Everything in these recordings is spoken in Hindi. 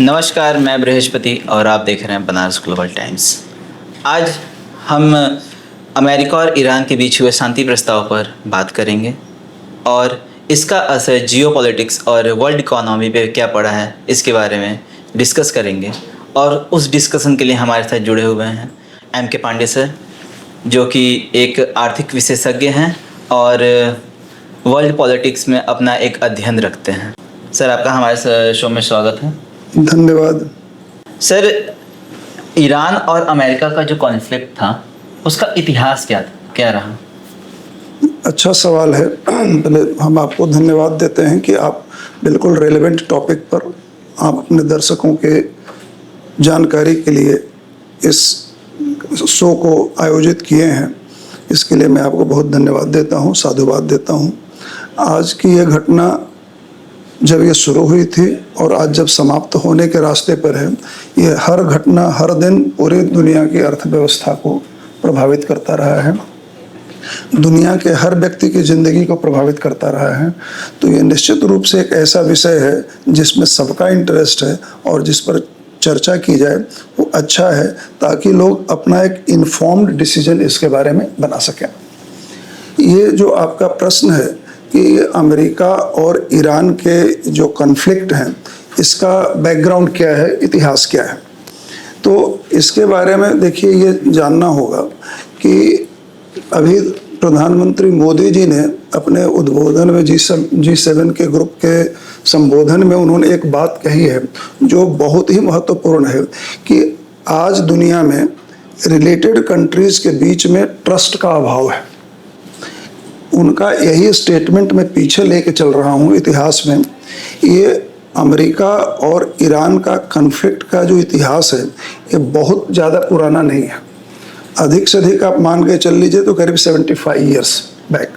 नमस्कार, मैं बृहस्पति और आप देख रहे हैं बनारस ग्लोबल टाइम्स। आज हम अमेरिका और ईरान के बीच हुए शांति प्रस्ताव पर बात करेंगे और इसका असर जियोपॉलिटिक्स और वर्ल्ड इकोनॉमी पे क्या पड़ा है इसके बारे में डिस्कस करेंगे। और उस डिस्कशन के लिए हमारे साथ जुड़े हुए हैं M.K. पांडे सर, जो कि एक आर्थिक विशेषज्ञ हैं और वर्ल्ड पॉलिटिक्स में अपना एक अध्ययन रखते हैं। सर, आपका हमारे शो में स्वागत है। धन्यवाद। सर, ईरान और अमेरिका का जो कॉन्फ्लिक्ट था उसका इतिहास क्या रहा? अच्छा सवाल है। पहले हम आपको धन्यवाद देते हैं कि आप बिल्कुल रेलेवेंट टॉपिक पर आप अपने दर्शकों के जानकारी के लिए इस शो को आयोजित किए हैं। इसके लिए मैं आपको बहुत धन्यवाद देता हूँ, साधुवाद देता हूँ। आज की यह घटना जब ये शुरू हुई थी और आज जब समाप्त होने के रास्ते पर है, ये हर घटना हर दिन पूरी दुनिया की अर्थव्यवस्था को प्रभावित करता रहा है, दुनिया के हर व्यक्ति की ज़िंदगी को प्रभावित करता रहा है। तो ये निश्चित रूप से एक ऐसा विषय है जिसमें सबका इंटरेस्ट है और जिस पर चर्चा की जाए वो अच्छा है, ताकि लोग अपना एक इन्फॉर्म्ड डिसीजन इसके बारे में बना सकें। ये जो आपका प्रश्न है कि अमेरिका और ईरान के जो कॉन्फ्लिक्ट हैं, इसका बैकग्राउंड क्या है, इतिहास क्या है, तो इसके बारे में देखिए ये जानना होगा कि अभी प्रधानमंत्री मोदी जी ने अपने उद्बोधन में G7 के ग्रुप के संबोधन में उन्होंने एक बात कही है जो बहुत ही महत्वपूर्ण है कि आज दुनिया में रिलेटेड कंट्रीज़ के बीच में ट्रस्ट का अभाव है। उनका यही स्टेटमेंट मैं पीछे लेके चल रहा हूँ इतिहास में। ये अमेरिका और ईरान का कॉन्फ्लिक्ट का जो इतिहास है ये बहुत ज़्यादा पुराना नहीं है। अधिक से अधिक आप मान के चल लीजिए तो करीब 75 years back,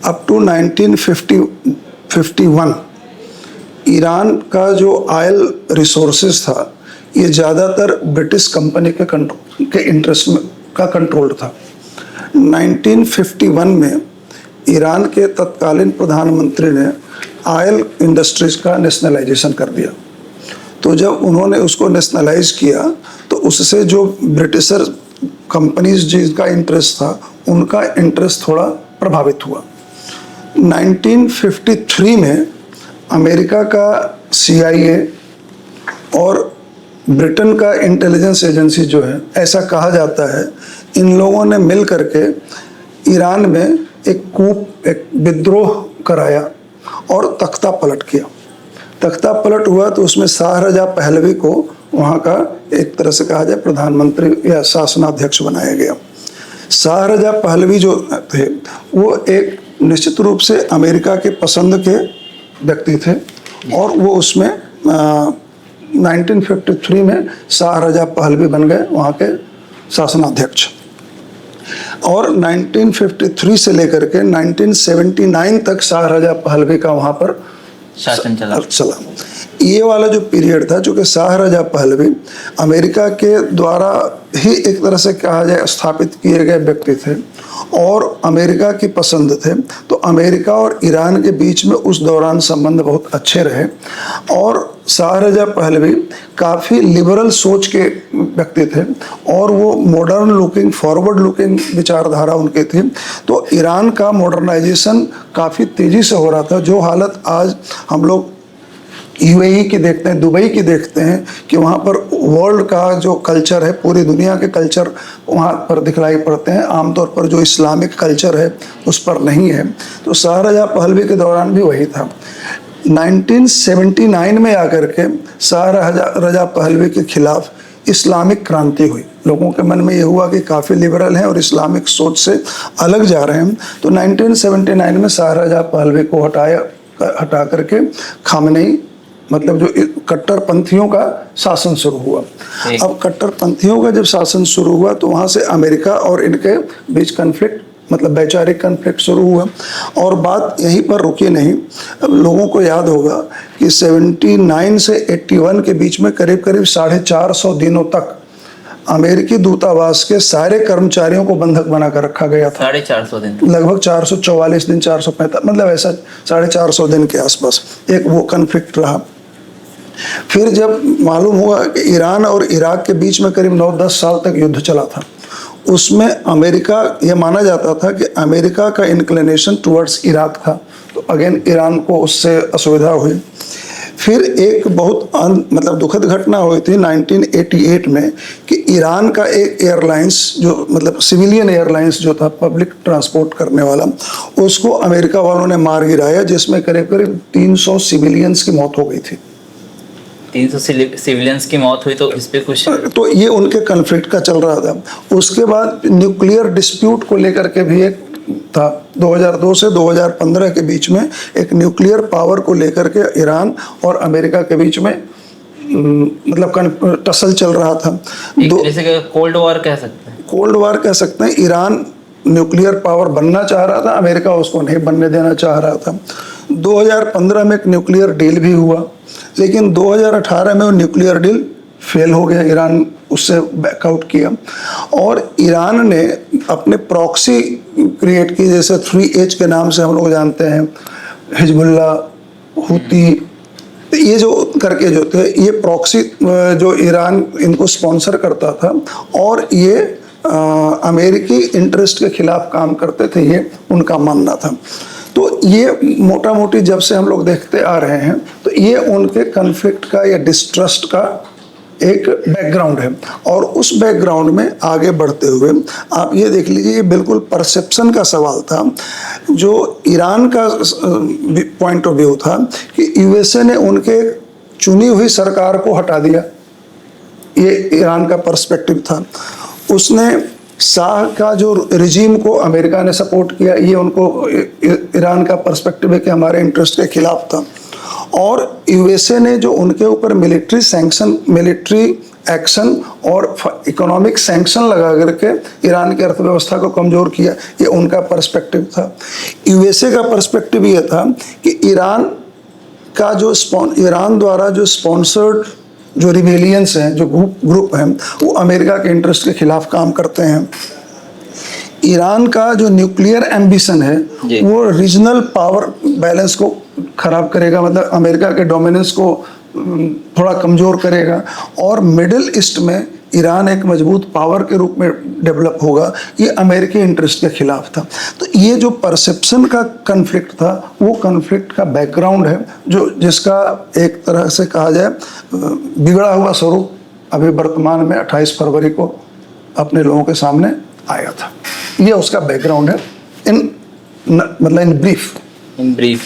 up to 1951 Iran का जो ऑयल रिसोर्सेज था ये ज़्यादातर ब्रिटिश कंपनी के इंटरेस्ट में का कंट्रोल था। 1951 में ईरान के तत्कालीन प्रधानमंत्री ने ऑयल इंडस्ट्रीज का नेशनलाइजेशन कर दिया। तो जब उन्होंने उसको नेशनलाइज किया तो उससे जो ब्रिटिशर कंपनीज जिसका इंटरेस्ट था उनका इंटरेस्ट थोड़ा प्रभावित हुआ। 1953 में अमेरिका का CIA एक ब्रिटेन का इंटेलिजेंस एजेंसी जो है, ऐसा कहा जाता है, इन लोगों ने मिल करके ईरान में एक विद्रोह कराया और तख्ता पलट किया। तख्ता पलट हुआ तो उसमें शाह रजा पहलवी को वहाँ का एक तरह से कहा जाए प्रधानमंत्री या शासनाध्यक्ष बनाया गया। शाह रजा पहलवी जो थे वो एक निश्चित रूप से अमेरिका के पसंद के व्यक्ति थे और वो उसमें 1953 में शाह रजा पहलवी बन गए वहाँ के शासनाध्यक्ष। और 1953 से लेकर के 1979 तक शाह रजा पहलवी का वहाँ पर शासन चला। ये वाला जो पीरियड था, चूँकि शाह रजा पहलवी अमेरिका के द्वारा ही एक तरह से कहा जाए स्थापित किए गए व्यक्ति थे और अमेरिका की पसंद थे, तो अमेरिका और ईरान के बीच में उस दौरान संबंध बहुत अच्छे रहे। और शाह रजा पहलवी काफ़ी लिबरल सोच के व्यक्ति थे और वो मॉडर्न लुकिंग, फॉरवर्ड लुकिंग विचारधारा उनके थी। तो ईरान का मॉडर्नाइजेशन काफ़ी तेज़ी से हो रहा था। जो हालत आज हम लोग UAE की देखते हैं, दुबई की देखते हैं कि वहाँ पर वर्ल्ड का जो कल्चर है, पूरी दुनिया के कल्चर वहाँ पर दिखलाई पड़ते हैं, आमतौर पर जो इस्लामिक कल्चर है उस पर नहीं है। तो शाह रजा पहलवी के दौरान भी वही था। 1979 में आकर के शाह रजा पहलवी के खिलाफ इस्लामिक क्रांति हुई। लोगों के मन में ये हुआ कि काफ़ी लिबरल हैं और इस्लामिक सोच से अलग जा रहे हैं। तो 1979 में शाह रजा पहलवी को हटा करके खामनेई, मतलब जो कट्टरपंथियों का शासन शुरू हुआ। अब कट्टरपंथियों का जब शासन शुरू हुआ तो वहाँ से अमेरिका और इनके बीच कन्फ्लिक्ट, मतलब वैचारिक कन्फ्लिक्ट शुरू हुआ। और बात यहीं पर रुकी नहीं। अब लोगों को याद होगा कि 79 से 81 के बीच में करीब 450 दिनों तक अमेरिकी दूतावास के सारे कर्मचारियों को बंधक बनाकर रखा गया था। 450 दिन, लगभग 444 दिन, 445, मतलब ऐसा 450 दिन के आसपास एक वो कन्फ्लिक्ट रहा। फिर जब मालूम हुआ कि ईरान और इराक के बीच में करीब 9-10 साल तक युद्ध चला था, उसमें अमेरिका, ये माना जाता था कि अमेरिका का इंक्लिनेशन टुवर्ड्स इराक था, तो अगेन ईरान को उससे असुविधा हुई। फिर एक बहुत मतलब दुखद घटना हुई थी 1988 में कि ईरान का एक एयरलाइंस जो मतलब सिविलियन एयरलाइंस जो था पब्लिक ट्रांसपोर्ट करने वाला, उसको अमेरिका वालों ने मार गिराया, जिसमें करीब करीब 300 सिविलियंस की मौत हो गई थी। 300 सिविलियंस की मौत हुई, तो इस पे कुछ तो ये उनके कन्फ्लिक्ट का चल रहा था। उसके बाद न्यूक्लियर डिस्प्यूट को लेकर के भी एक था, 2002 से 2015 के बीच में एक न्यूक्लियर पावर को लेकर के ईरान और अमेरिका के बीच में मतलब टसल चल रहा था। जैसे कोल्ड वॉर कह सकते हैं। कोल्ड वॉर कह सकते हैं। ईरान न्यूक्लियर पावर बनना चाह रहा था, अमेरिका उसको नहीं बनने देना चाह रहा था। 2015 में एक न्यूक्लियर डील भी हुआ, लेकिन 2018 में वो न्यूक्लियर डील फेल हो गया, ईरान उससे बैकआउट किया। और ईरान ने अपने प्रॉक्सी क्रिएट की, जैसे 3H के नाम से हम लोग जानते हैं, हिजबुल्ला, हुती, ये जो करके जो थे, ये प्रॉक्सी जो ईरान इनको स्पॉन्सर करता था और ये अमेरिकी इंटरेस्ट के खिलाफ काम करते थे, ये उनका मानना था। तो ये मोटा मोटी जब से हम लोग देखते आ रहे हैं, तो ये उनके कन्फ्लिक्ट का या डिस्ट्रस्ट का एक बैकग्राउंड है। और उस बैकग्राउंड में आगे बढ़ते हुए आप ये देख लीजिए, ये बिल्कुल परसेप्शन का सवाल था। जो ईरान का पॉइंट ऑफ व्यू था कि यूएसए ने उनके चुनी हुई सरकार को हटा दिया, ये ईरान का पर्सपेक्टिव था। उसने शाह का जो रिजीम को अमेरिका ने सपोर्ट किया, ये उनको ईरान का पर्सपेक्टिव है कि हमारे इंटरेस्ट के खिलाफ था। और यूएसए ने जो उनके ऊपर मिलिट्री सैंक्शन, मिलिट्री एक्शन और इकोनॉमिक सैंक्शन लगा करके ईरान की अर्थव्यवस्था को कमज़ोर किया, ये उनका पर्सपेक्टिव था। यूएसए का पर्सपेक्टिव ये था कि ईरान का जो ईरान द्वारा जो स्पॉन्सर्ड जो रिबेलियंस हैं, जो ग्रुप हैं, वो अमेरिका के इंटरेस्ट के खिलाफ काम करते हैं। ईरान का जो न्यूक्लियर एम्बिशन है वो रीजनल पावर बैलेंस को खराब करेगा, मतलब अमेरिका के डोमिनेंस को थोड़ा कमज़ोर करेगा। और मिडिल ईस्ट में ईरान एक मजबूत पावर के रूप में डेवलप होगा, ये अमेरिकी इंटरेस्ट के खिलाफ था। तो ये जो परसेप्शन का कन्फ्लिक्ट था, वो कन्फ्लिक्ट का बैकग्राउंड है, जो जिसका एक तरह से कहा जाए बिगड़ा हुआ स्वरूप अभी वर्तमान में 28 फरवरी को अपने लोगों के सामने आया था। ये उसका बैकग्राउंड है मतलब इन ब्रीफ।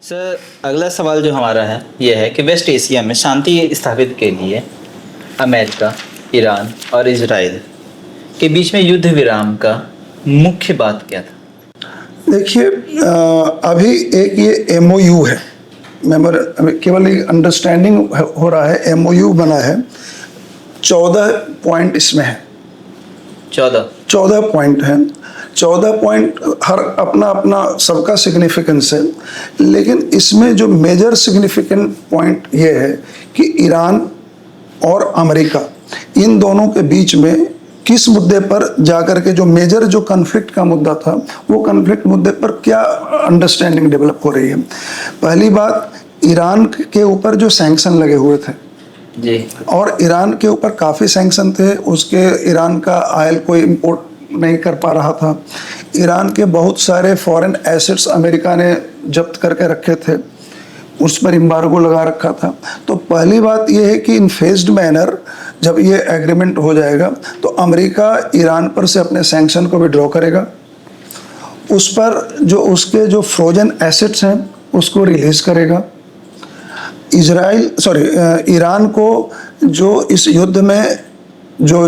सर, अगला सवाल जो हमारा है ये है कि वेस्ट एशिया में शांति स्थापित के लिए अमेरिका, ईरान और इजराइल के बीच में युद्ध विराम का मुख्य बात क्या था? देखिए, अभी एक ये MOU है, केवल अंडरस्टैंडिंग हो रहा है, MOU बना है, 14 पॉइंट इसमें है। 14 पॉइंट हैं। 14 पॉइंट हर अपना अपना सबका सिग्निफिकेंस है, लेकिन इसमें जो मेजर सिग्निफिकेंट पॉइंट ये है कि ईरान और अमेरिका, इन दोनों के बीच में किस मुद्दे पर जाकर के जो मेजर जो कन्फ्लिक्ट का मुद्दा था, वो कन्फ्लिक्ट मुद्दे पर क्या अंडरस्टैंडिंग डेवलप हो रही है। पहली बात, ईरान के ऊपर जो सैंक्शन लगे हुए थे जी, और ईरान के ऊपर काफ़ी सैंक्शन थे, उसके ईरान का ऑयल कोई इंपोर्ट नहीं कर पा रहा था। ईरान के बहुत सारे फॉरेन एसेट्स अमेरिका ने जब्त करके रखे थे, उस पर एम्बार्गो लगा रखा था। तो पहली बात यह है कि इन फेज्ड मैनर जब ये एग्रीमेंट हो जाएगा तो अमेरिका ईरान पर से अपने सैंक्शन को विड्रॉ करेगा, उस पर जो उसके जो फ्रोजन एसेट्स हैं उसको रिलीज करेगा। ईरान को जो इस युद्ध में जो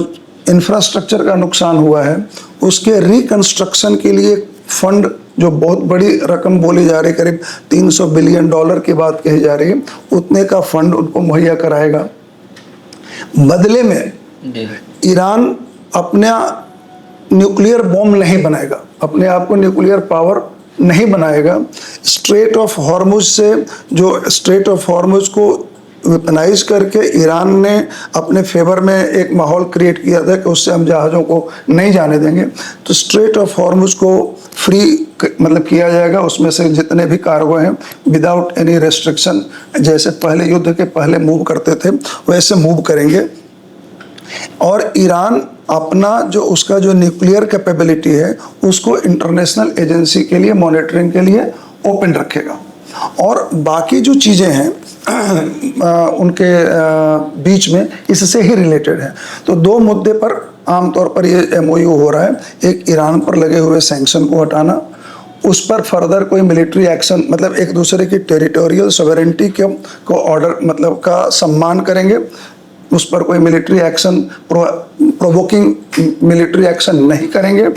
इंफ्रास्ट्रक्चर का नुकसान हुआ है, उसके रिकंस्ट्रक्शन के लिए फंड, जो बहुत बड़ी रकम बोली जा रही, करीब $300 बिलियन की बात कही जा रही है, उतने का फंड उनको मुहैया कराएगा। बदले में ईरान अपना न्यूक्लियर बॉम्ब नहीं बनाएगा, अपने आप को न्यूक्लियर पावर नहीं बनाएगा। स्ट्रेट ऑफ हॉर्मुज से, जो स्ट्रेट ऑफ हॉर्मुज को वेपनाइज करके ईरान ने अपने फेवर में एक माहौल क्रिएट किया था कि उससे हम जहाज़ों को नहीं जाने देंगे, तो स्ट्रेट ऑफ हॉर्मुज को फ्री मतलब किया जाएगा, उसमें से जितने भी कार्गो हैं विदाउट एनी रेस्ट्रिक्शन, जैसे पहले युद्ध के पहले मूव करते थे वैसे मूव करेंगे। और ईरान अपना जो उसका जो न्यूक्लियर कैपेबिलिटी है उसको इंटरनेशनल एजेंसी के लिए मॉनिटरिंग के लिए ओपन रखेगा। और बाकी जो चीज़ें हैं उनके बीच में इससे ही रिलेटेड है। तो दो मुद्दे पर आमतौर पर ये MOU हो रहा है, एक ईरान पर लगे हुए सैंक्शन को हटाना, उस पर फर्दर कोई मिलिट्री एक्शन, मतलब एक दूसरे की टेरिटोरियल सॉवरेनिटी को ऑर्डर मतलब का सम्मान करेंगे, उस पर कोई military action provoking military action नहीं करेंगे,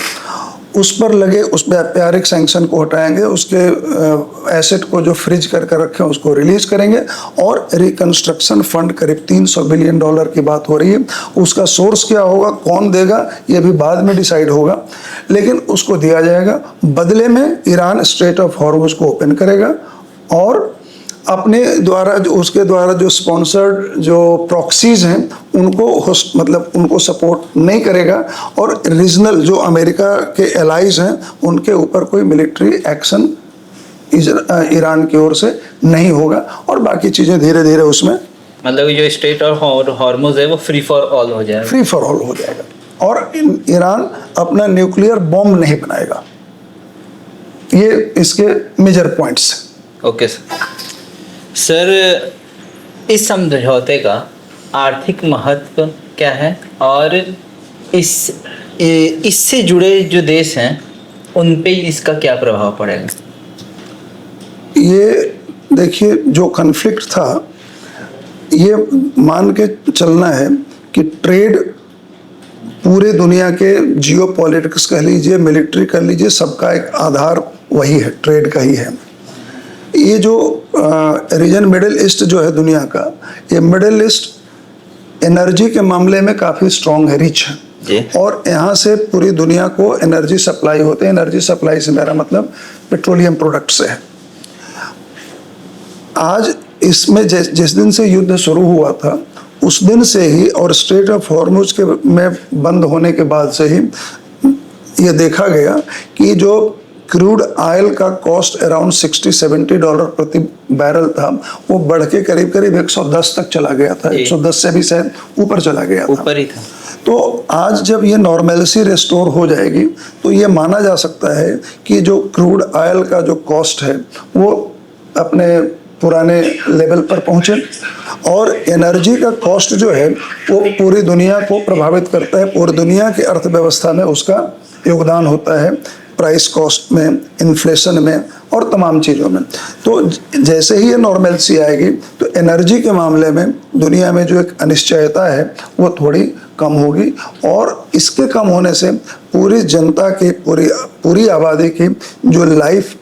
उस पर लगे उस व्यापारिक सैंक्शन को हटाएंगे, उसके एसेट को जो फ्रीज करके रखे हैं उसको रिलीज करेंगे, और रिकंस्ट्रक्शन फंड करीब $300 बिलियन की बात हो रही है। उसका सोर्स क्या होगा, कौन देगा, ये भी बाद में डिसाइड होगा, लेकिन उसको दिया जाएगा। बदले में ईरान स्ट्रेट ऑफ हॉर्मुज को ओपन करेगा और अपने द्वारा जो उसके द्वारा जो स्पॉन्सर्ड जो प्रॉक्सीज हैं उनको मतलब उनको सपोर्ट नहीं करेगा, और रीजनल जो अमेरिका के एलाइज हैं उनके ऊपर कोई मिलिट्री एक्शन ईरान की ओर से नहीं होगा, और बाकी चीज़ें धीरे धीरे उसमें मतलब जो स्टेट ऑफ हॉर्मुज है वो फ्री फॉर ऑल हो जाएगा। फ्री फॉर ऑल हो जाएगा, और ईरान अपना न्यूक्लियर बॉम्ब नहीं बनाएगा। ये इसके मेजर पॉइंट्स हैं। ओके सर, इस समझौते का आर्थिक महत्व क्या है, और इससे जुड़े जो देश हैं उन पे इसका क्या प्रभाव पड़ेगा? ये देखिए, जो कन्फ्लिक्ट था, ये मान के चलना है कि ट्रेड पूरे दुनिया के जियोपॉलिटिक्स कह लीजिए, मिलिट्री कर लीजिए, सबका एक आधार वही है, ट्रेड का ही है। ये जो रीजन मिडिल ईस्ट जो है दुनिया का, ये मिडिल ईस्ट एनर्जी के मामले में काफ़ी स्ट्रॉन्ग है, रिच है, और यहाँ से पूरी दुनिया को एनर्जी सप्लाई होते हैं। एनर्जी सप्लाई से मेरा मतलब पेट्रोलियम प्रोडक्ट से है। आज इसमें जिस दिन से युद्ध शुरू हुआ था उस दिन से ही, और स्ट्रेट ऑफ हॉर्मुज के में बंद होने के बाद से ही ये देखा गया कि जो क्रूड ऑयल का कॉस्ट अराउंड $60-70 प्रति बैरल था, वो बढ़ के करीब करीब 110 तक चला गया था, 110 से भी शायद ऊपर चला गया था, ऊपर ही था। तो आज जब ये नॉर्मलसी रिस्टोर हो जाएगी तो ये माना जा सकता है कि जो क्रूड ऑयल का जो कॉस्ट है वो अपने पुराने लेवल पर पहुंचे, और एनर्जी का कॉस्ट जो है वो पूरी दुनिया को प्रभावित करता है, पूरी दुनिया की अर्थव्यवस्था में उसका योगदान होता है, प्राइस कॉस्ट में, इन्फ्लेशन में, और तमाम चीज़ों में। तो जैसे ही ये नॉर्मलसी आएगी तो एनर्जी के मामले में दुनिया में जो एक अनिश्चयता है वो थोड़ी कम होगी, और इसके कम होने से पूरी जनता की, पूरी आबादी की जो लाइफ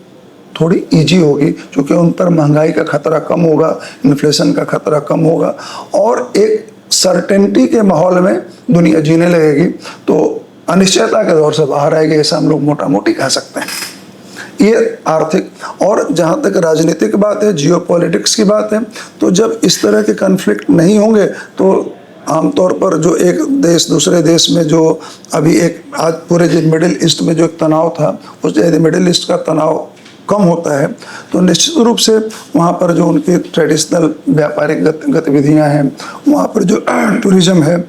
थोड़ी इजी होगी, क्योंकि उन पर महंगाई का खतरा कम होगा, इन्फ्लेशन का खतरा कम होगा, और एक सर्टेनिटी के माहौल में दुनिया जीने लगेगी। तो अनिश्चयता के दौर से बाहर आएगी, ऐसा हम लोग मोटा मोटी कह सकते हैं। ये आर्थिक, और जहाँ तक राजनीतिक की बात है, जियोपॉलिटिक्स की बात है, तो जब इस तरह के कन्फ्लिक्ट नहीं होंगे तो आमतौर पर जो एक देश दूसरे देश में जो अभी एक आज पूरे जो मिडिल ईस्ट में जो एक तनाव था, उस यदि मिडिल ईस्ट का तनाव कम होता है तो निश्चित रूप से वहाँ पर जो उनकी ट्रेडिशनल व्यापारिक गतिविधियाँ हैं, वहाँ पर जो टूरिज्म है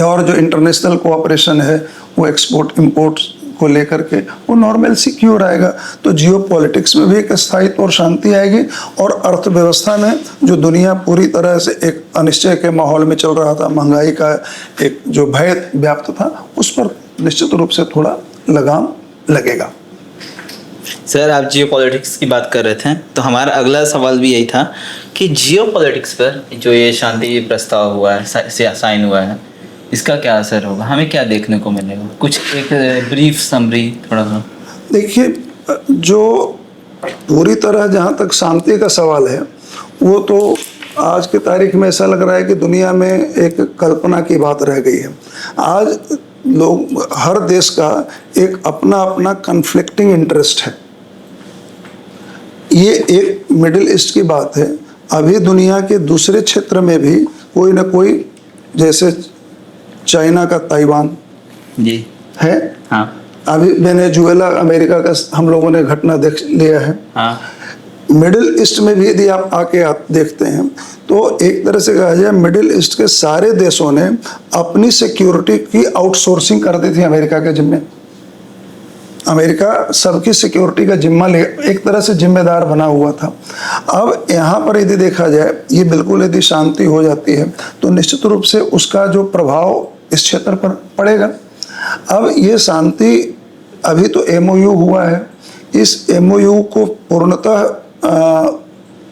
और जो इंटरनेशनल कोऑपरेशन है, वो एक्सपोर्ट इंपोर्ट को लेकर के वो नॉर्मल सिक्योर आएगा। तो जियोपॉलिटिक्स में भी एक स्थायित्व और शांति आएगी, और अर्थव्यवस्था में जो दुनिया पूरी तरह से एक अनिश्चय के माहौल में चल रहा था, महंगाई का एक जो भय व्याप्त था, उस पर निश्चित रूप से थोड़ा लगाम लगेगा। सर, आप जियोपॉलिटिक्स की बात कर रहे थे, तो हमारा अगला सवाल भी यही था कि जियोपॉलिटिक्स पर जो ये शांति प्रस्ताव हुआ है, साइन हुआ है, इसका क्या असर होगा, हमें क्या देखने को मिलेगा? कुछ एक ब्रीफ समरी थोड़ा सा। देखिए, जो पूरी तरह जहाँ तक शांति का सवाल है, वो तो आज की तारीख में ऐसा लग रहा है कि दुनिया में एक कल्पना की बात रह गई है। आज लोग, हर देश का एक अपना अपना कन्फ्लिक्टिंग इंटरेस्ट है। ये एक मिडिल ईस्ट की बात है, अभी दुनिया के दूसरे क्षेत्र में भी कोई ना कोई, जैसे चाइना का ताइवान जी है, हाँ अभी वेनेजुएला अमेरिका का हम लोगों ने घटना देख लिया है। हाँ मिडिल ईस्ट में भी यदि आप देखते हैं तो एक तरह से कहा जाए मिडिल ईस्ट के सारे देशों ने अपनी सिक्योरिटी की आउटसोर्सिंग कर दी थी अमेरिका के जिम्मे। अमेरिका सबकी सिक्योरिटी का जिम्मा ले, एक तरह से जिम्मेदार बना हुआ था। अब यहाँ पर यदि देखा जाए, ये बिल्कुल यदि शांति हो जाती है तो निश्चित रूप से उसका जो प्रभाव इस क्षेत्र पर पड़ेगा। अब ये शांति, अभी तो एमओयू हुआ है, इस एमओयू को पूर्णतः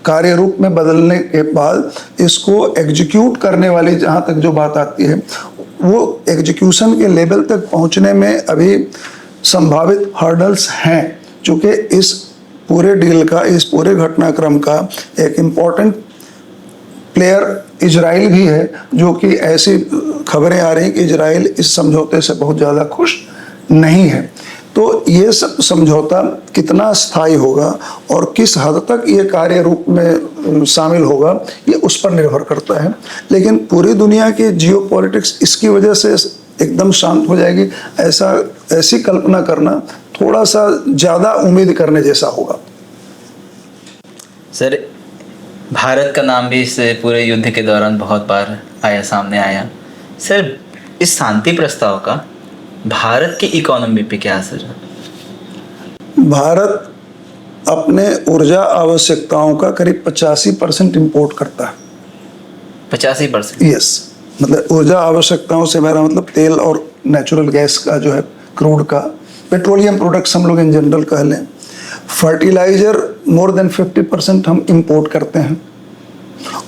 कार्य रूप में बदलने के बाद इसको एग्जीक्यूट करने वाली जहाँ तक जो बात आती है, वो एग्जीक्यूशन के लेवल तक पहुँचने में अभी संभावित हर्डल्स हैं, क्योंकि इस पूरे डील का, इस पूरे घटनाक्रम का एक इम्पॉर्टेंट प्लेयर इजराइल भी है, जो कि ऐसी खबरें आ रही हैं कि इजराइल इस समझौते से बहुत ज़्यादा खुश नहीं है। तो ये सब समझौता कितना स्थायी होगा और किस हद तक ये कार्य रूप में शामिल होगा, ये उस पर निर्भर करता है। लेकिन पूरी दुनिया की जियोपॉलिटिक्स इसकी वजह से एकदम शांत हो जाएगी, ऐसी कल्पना करना थोड़ा सा ज़्यादा उम्मीद करने जैसा होगा। सर, भारत का नाम भी इस पूरे युद्ध के दौरान बहुत बार सामने आया। सर, इस शांति प्रस्ताव का भारत की इकोनॉमी पे क्या असर है? भारत अपने ऊर्जा आवश्यकताओं का करीब 85% इम्पोर्ट करता है। 85%? यस, मतलब ऊर्जा आवश्यकताओं से मेरा मतलब तेल और नेचुरल गैस का जो है, क्रूड का, पेट्रोलियम प्रोडक्ट्स हम लोग इन जनरल कह लें। फर्टिलाइजर मोर देन 50% हम इंपोर्ट करते हैं,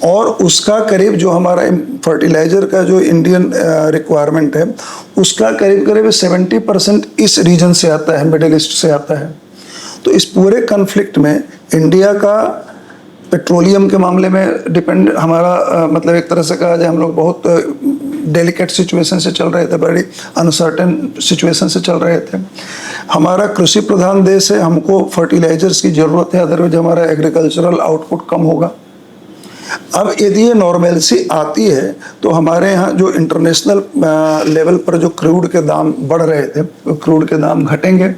और उसका करीब जो हमारा फर्टिलाइजर का जो इंडियन रिक्वायरमेंट है, उसका करीब करीब 70% इस रीजन से आता है, मिडिल ईस्ट से आता है। तो इस पूरे कन्फ्लिक्ट में इंडिया का पेट्रोलियम के मामले में डिपेंड हमारा मतलब एक तरह से कहा जाए, हम लोग बहुत डेलिकेट सिचुएशन से चल रहे थे, बड़ी अनसर्टेन सिचुएशन से चल रहे थे। हमारा कृषि प्रधान देश है, हमको फर्टिलाइजर्स की ज़रूरत है, अदरवाइज हमारा एग्रीकल्चरल आउटपुट कम होगा। अब यदि ये नॉर्मेलसी आती है तो हमारे यहाँ जो इंटरनेशनल लेवल पर जो क्रूड के दाम बढ़ रहे थे, क्रूड के दाम घटेंगे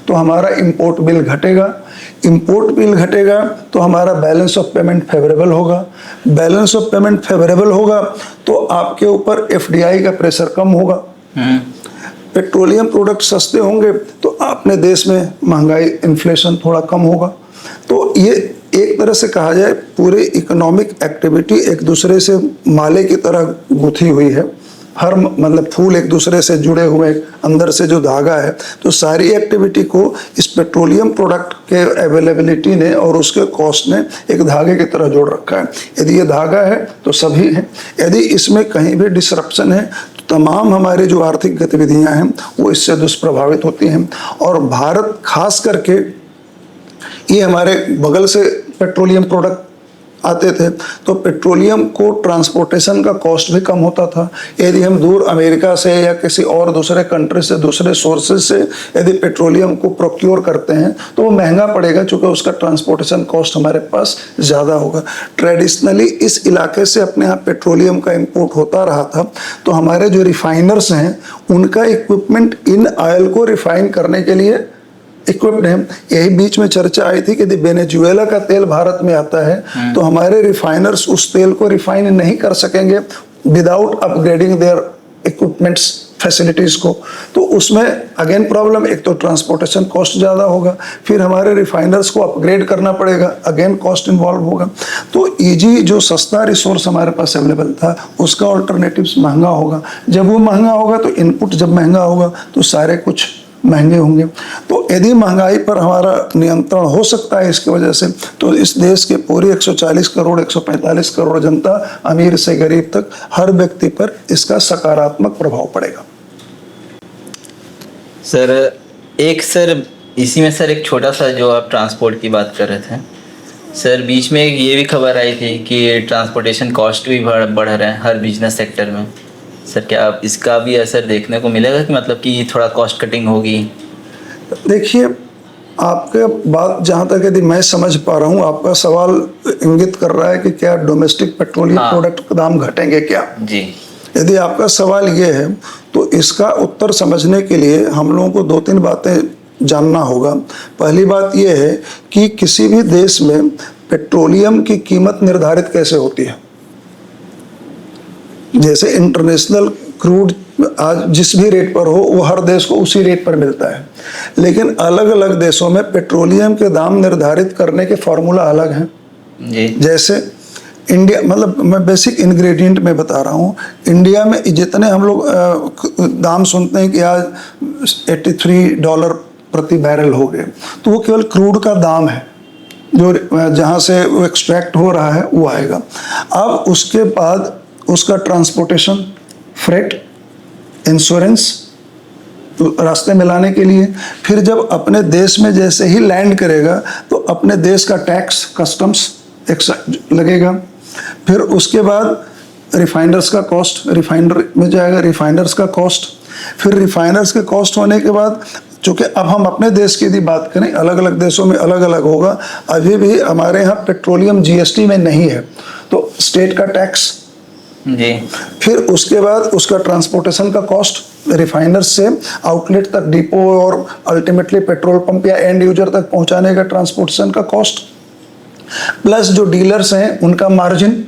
तो हमारा इंपोर्ट बिल घटेगा। इंपोर्ट बिल घटेगा तो हमारा बैलेंस ऑफ पेमेंट फेवरेबल होगा। बैलेंस ऑफ पेमेंट फेवरेबल होगा तो आपके ऊपर एफडीआई का प्रेशर कम होगा। पेट्रोलियम प्रोडक्ट सस्ते होंगे तो अपने देश में महंगाई, इन्फ्लेशन थोड़ा कम होगा। तो ये एक तरह से कहा जाए पूरी इकोनॉमिक एक्टिविटी एक दूसरे से माले की तरह गुथी हुई है। हर मतलब फूल एक दूसरे से जुड़े हुए, अंदर से जो धागा है, तो सारी एक्टिविटी को इस पेट्रोलियम प्रोडक्ट के अवेलेबिलिटी ने और उसके कॉस्ट ने एक धागे की तरह जोड़ रखा है। यदि ये धागा है तो सभी हैं, यदि इसमें कहीं भी डिसरप्शन है तो तमाम हमारी जो आर्थिक गतिविधियां हैं वो इससे दुष्प्रभावित होती हैं। और भारत खास करके, ये हमारे बगल से पेट्रोलियम प्रोडक्ट आते थे तो पेट्रोलियम को ट्रांसपोर्टेशन का कॉस्ट भी कम होता था। यदि हम दूर अमेरिका से या किसी और दूसरे कंट्री से, दूसरे सोर्सेज से यदि पेट्रोलियम को प्रोक्योर करते हैं तो वो महंगा पड़ेगा, क्योंकि उसका ट्रांसपोर्टेशन कॉस्ट हमारे पास ज़्यादा होगा। ट्रेडिशनली इस इलाके से अपने यहाँ पेट्रोलियम का इंपोर्ट होता रहा था, तो हमारे जो रिफाइनर्स हैं उनका इक्विपमेंट इन ऑयल को रिफाइन करने के लिए इक्विप्ड है। यही बीच में चर्चा आई थी कि यदि वेनेजुएला का तेल भारत में आता है तो हमारे रिफाइनर्स उस तेल को रिफाइन नहीं कर सकेंगे without upgrading their equipments, facilities को। तो उसमें अगेन प्रॉब्लम, एक तो ट्रांसपोर्टेशन कॉस्ट ज़्यादा होगा, फिर हमारे रिफाइनर्स को अपग्रेड करना पड़ेगा, अगेन कॉस्ट इन्वॉल्व होगा। तो ईजी जो सस्ता रिसोर्स हमारे पास अवेलेबल था उसका ऑल्टरनेटिव्स महंगा होगा। जब वो महंगा होगा तो इनपुट जब महंगा होगा तो सारे कुछ महंगे होंगे। तो यदि महंगाई पर हमारा नियंत्रण हो सकता है इसकी वजह से, तो इस देश के पूरी 140 करोड़ 145 करोड़ जनता, अमीर से गरीब तक, हर व्यक्ति पर इसका सकारात्मक प्रभाव पड़ेगा। सर इसी में सर एक छोटा सा, जो आप ट्रांसपोर्ट की बात कर रहे थे सर, बीच में ये भी खबर आई थी कि ट्रांसपोर्टेशन कॉस्ट भी बढ़ रहे हैं हर बिजनेस सेक्टर में। सर, क्या इसका भी असर देखने को मिलेगा कि मतलब कि थोड़ा कॉस्ट कटिंग होगी? देखिए, आपके बात जहाँ तक यदि मैं समझ पा रहा हूँ, आपका सवाल इंगित कर रहा है कि क्या डोमेस्टिक पेट्रोलियम प्रोडक्ट के दाम घटेंगे क्या? जी। यदि आपका सवाल ये है तो इसका उत्तर समझने के लिए हम लोगों को 2-3 बातें जानना होगा। पहली बात ये है कि किसी भी देश में पेट्रोलियम की कीमत निर्धारित कैसे होती है। जैसे इंटरनेशनल क्रूड आज जिस भी रेट पर हो वो हर देश को उसी रेट पर मिलता है, लेकिन अलग अलग देशों में पेट्रोलियम के दाम निर्धारित करने के फॉर्मूला अलग हैं। जी। जैसे इंडिया, मतलब मैं बेसिक इंग्रेडिएंट में बता रहा हूँ, इंडिया में जितने हम लोग दाम सुनते हैं कि आज $83 प्रति बैरल हो गए, तो वो केवल क्रूड का दाम है, जो जहाँ से वो एक्सट्रैक्ट हो रहा है वो आएगा। अब उसके बाद उसका ट्रांसपोर्टेशन, फ्रेट, इंश्योरेंस रास्ते में लाने के लिए, फिर जब अपने देश में जैसे ही लैंड करेगा तो अपने देश का टैक्स, कस्टम्स लगेगा। फिर उसके बाद रिफाइनर्स का कॉस्ट, रिफाइनर में जाएगा, रिफाइनर्स का कॉस्ट। फिर रिफाइनर्स के कॉस्ट होने के बाद, चूँकि अब हम अपने देश की यदि बात करें, अलग अलग देशों में अलग अलग होगा। अभी भी हमारे यहाँ पेट्रोलियम जीएसटी में नहीं है, तो स्टेट का टैक्स। जी। फिर उसके बाद उसका ट्रांसपोर्टेशन का कॉस्ट, रिफाइनर से आउटलेट तक, डिपो और अल्टीमेटली पेट्रोल पंप या एंड यूजर तक पहुंचाने का ट्रांसपोर्टेशन का कॉस्ट, प्लस जो डीलर्स हैं उनका मार्जिन।